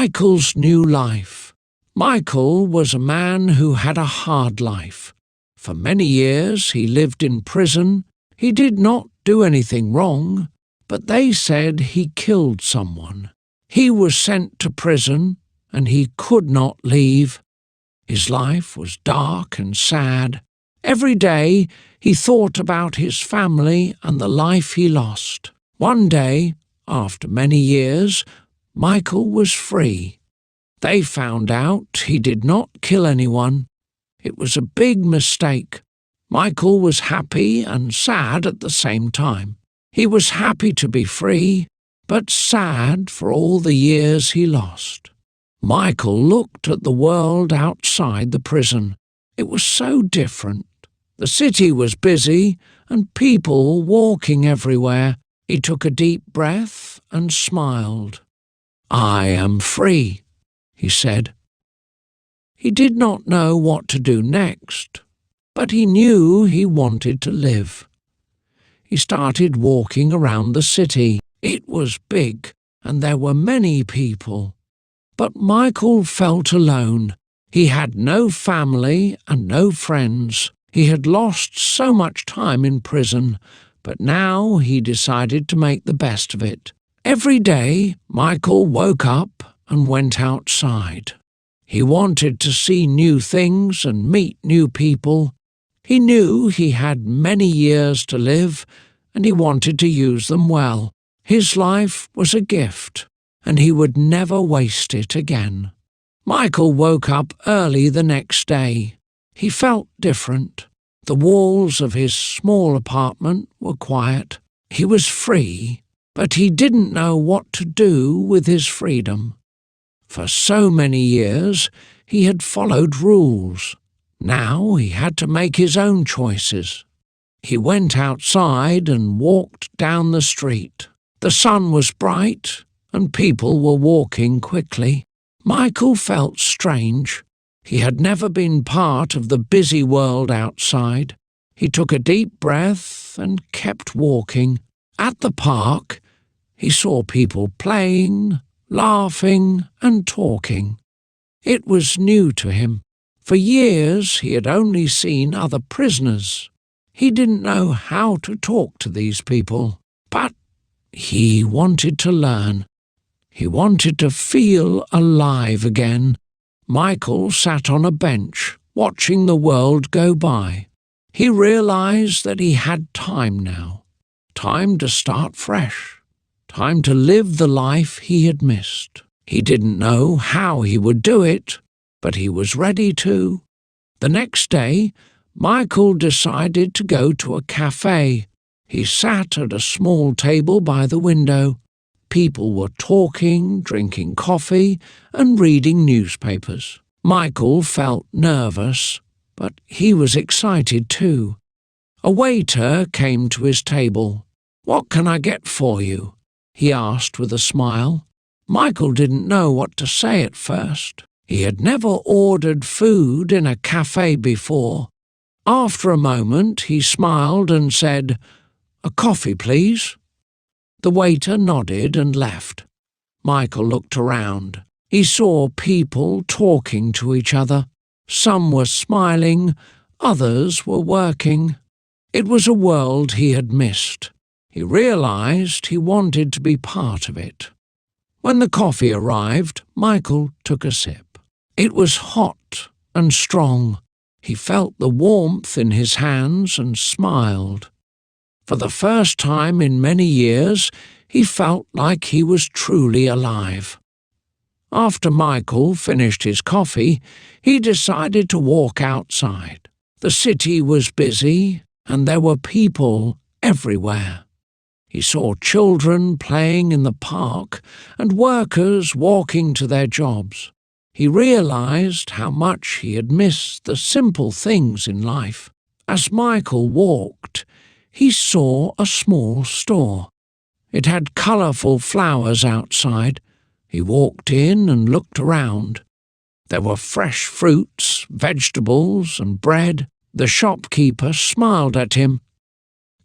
Michael's new life. Michael was a man who had a hard life. For many years he lived in prison. He did not do anything wrong, but they said he killed someone. He was sent to prison, and he could not leave. His life was dark and sad. Every day he thought about his family and the life he lost. One day, after many years, Michael was free. They found out he did not kill anyone. It was a big mistake. Michael was happy and sad at the same time. He was happy to be free, but sad for all the years he lost. Michael looked at the world outside the prison. It was so different. The city was busy and people walking everywhere. He took a deep breath and smiled. "I am free," he said. He did not know what to do next, but he knew he wanted to live. He started walking around the city. It was big, and there were many people. But Michael felt alone. He had no family and no friends. He had lost so much time in prison, but now he decided to make the best of it. Every day, Michael woke up and went outside. He wanted to see new things and meet new people. He knew he had many years to live, and he wanted to use them well. His life was a gift, and he would never waste it again. Michael woke up early the next day. He felt different. The walls of his small apartment were quiet. He was free, but he didn't know what to do with his freedom. For so many years he had followed rules. Now he had to make his own choices. He went outside and walked down the street. The sun was bright and people were walking quickly. Michael felt strange. He had never been part of the busy world outside. He took a deep breath and kept walking. At the park, he saw people playing, laughing and talking. It was new to him. For years he had only seen other prisoners. He didn't know how to talk to these people, but he wanted to learn. He wanted to feel alive again. Michael sat on a bench, watching the world go by. He realized that he had time now. Time to start fresh. Time to live the life he had missed. He didn't know how he would do it, but he was ready to. The next day, Michael decided to go to a cafe. He sat at a small table by the window. People were talking, drinking coffee, and reading newspapers. Michael felt nervous, but he was excited too. A waiter came to his table. "What can I get for you?" he asked with a smile. Michael didn't know what to say at first. He had never ordered food in a cafe before. After a moment, he smiled and said, "A coffee, please." The waiter nodded and left. Michael looked around. He saw people talking to each other. Some were smiling, others were working. It was a world he had missed. He realized he wanted to be part of it. When the coffee arrived, Michael took a sip. It was hot and strong. He felt the warmth in his hands and smiled. For the first time in many years, he felt like he was truly alive. After Michael finished his coffee, he decided to walk outside. The city was busy, and there were people everywhere. He saw children playing in the park and workers walking to their jobs. He realized how much he had missed the simple things in life. As Michael walked, he saw a small store. It had colourful flowers outside. He walked in and looked around. There were fresh fruits, vegetables and bread. The shopkeeper smiled at him.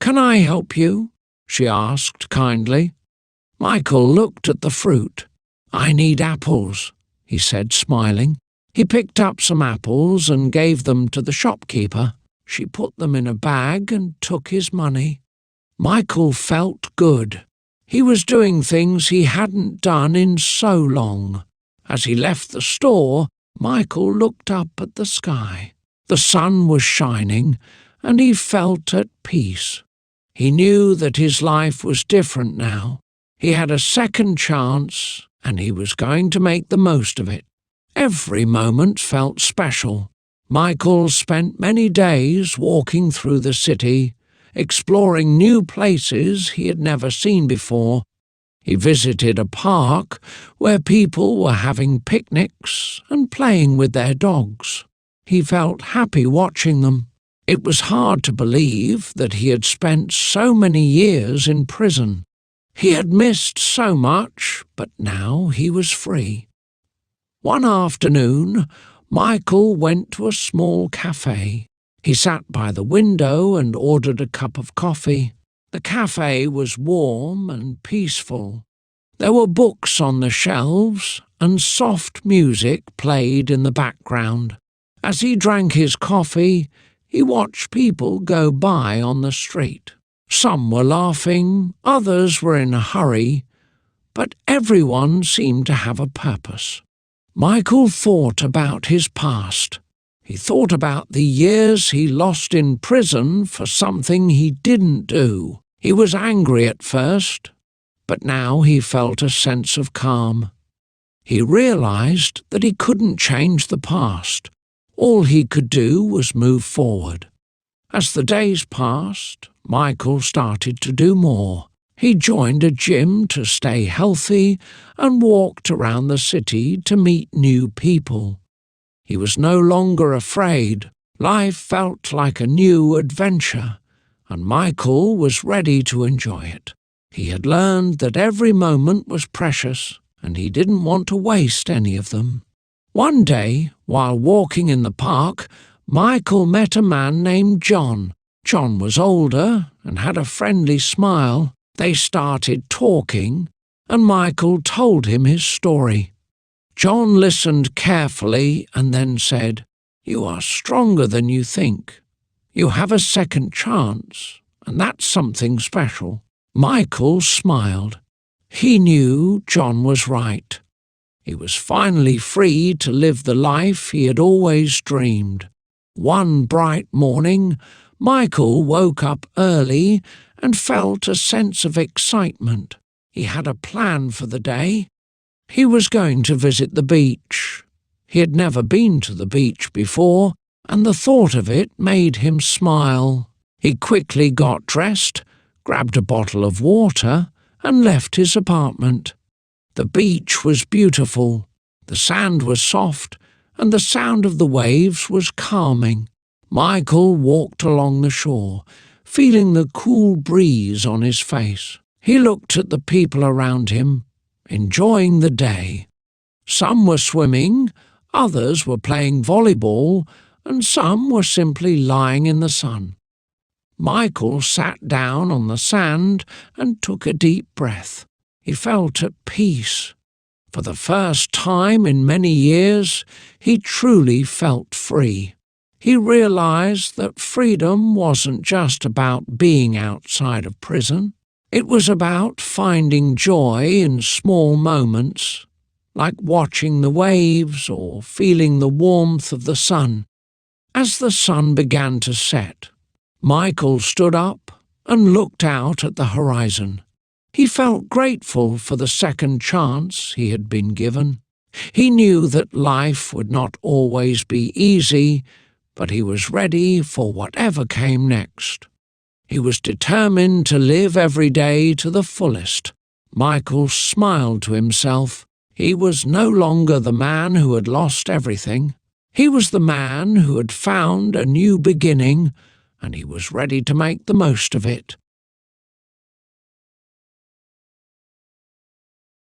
"Can I help you?" she asked kindly. Michael looked at the fruit. "I need apples," he said, smiling. He picked up some apples and gave them to the shopkeeper. She put them in a bag and took his money. Michael felt good. He was doing things he hadn't done in so long. As he left the store, Michael looked up at the sky. The sun was shining, and he felt at peace. He knew that his life was different now. He had a second chance, and he was going to make the most of it. Every moment felt special. Michael spent many days walking through the city, exploring new places he had never seen before. He visited a park where people were having picnics and playing with their dogs. He felt happy watching them. It was hard to believe that he had spent so many years in prison. He had missed so much, but now he was free. One afternoon, Michael went to a small cafe. He sat by the window and ordered a cup of coffee. The cafe was warm and peaceful. There were books on the shelves, and soft music played in the background. As he drank his coffee, he watched people go by on the street. Some were laughing, others were in a hurry, but everyone seemed to have a purpose. Michael thought about his past. He thought about the years he lost in prison for something he didn't do. He was angry at first, but now he felt a sense of calm. He realized that he couldn't change the past. All he could do was move forward. As the days passed, Michael started to do more. He joined a gym to stay healthy and walked around the city to meet new people. He was no longer afraid. Life felt like a new adventure, and Michael was ready to enjoy it. He had learned that every moment was precious, and he didn't want to waste any of them. One day, while walking in the park, Michael met a man named John. John was older and had a friendly smile. They started talking, and Michael told him his story. John listened carefully and then said, "You are stronger than you think. You have a second chance, and that's something special." Michael smiled. He knew John was right. He was finally free to live the life he had always dreamed. One bright morning, Michael woke up early and felt a sense of excitement. He had a plan for the day. He was going to visit the beach. He had never been to the beach before, and the thought of it made him smile. He quickly got dressed, grabbed a bottle of water, and left his apartment. The beach was beautiful. The sand was soft, and the sound of the waves was calming. Michael walked along the shore, feeling the cool breeze on his face. He looked at the people around him, enjoying the day. Some were swimming, others were playing volleyball, and some were simply lying in the sun. Michael sat down on the sand and took a deep breath. He felt at peace. For the first time in many years, he truly felt free. He realized that freedom wasn't just about being outside of prison. It was about finding joy in small moments, like watching the waves or feeling the warmth of the sun. As the sun began to set, Michael stood up and looked out at the horizon. He felt grateful for the second chance he had been given. He knew that life would not always be easy, but he was ready for whatever came next. He was determined to live every day to the fullest. Michael smiled to himself. He was no longer the man who had lost everything. He was the man who had found a new beginning, and he was ready to make the most of it.